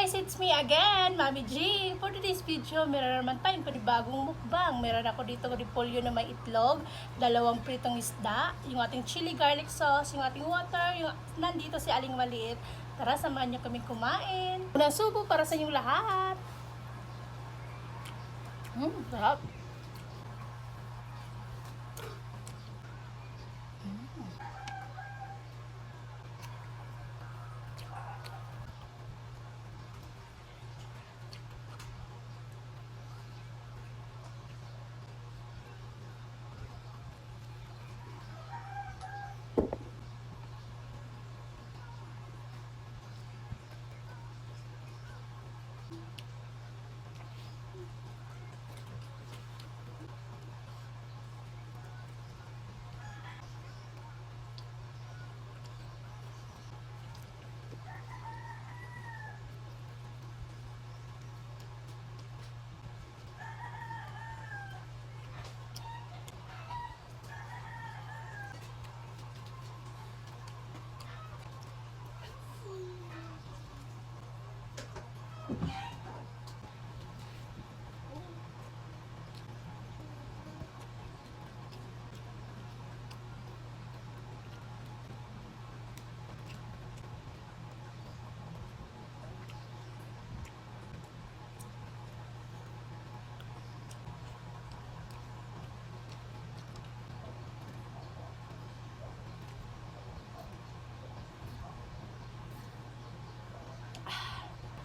guys, it's me again, Mami G. For today's video, meron naman tayong panibagong mukbang. Meron ako dito repolyo na may itlog, 2 pritong isda, yung ating chili garlic sauce, yung ating water, yung nandito si Aling Maliit. Tara, samahan niyo kami kumain. Unang subo para sa inyong lahat. Sarap.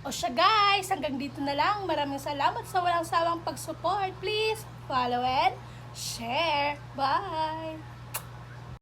O siya guys, hanggang dito na lang. Maraming salamat sa walang sawang pag-support. Please follow and share. Bye!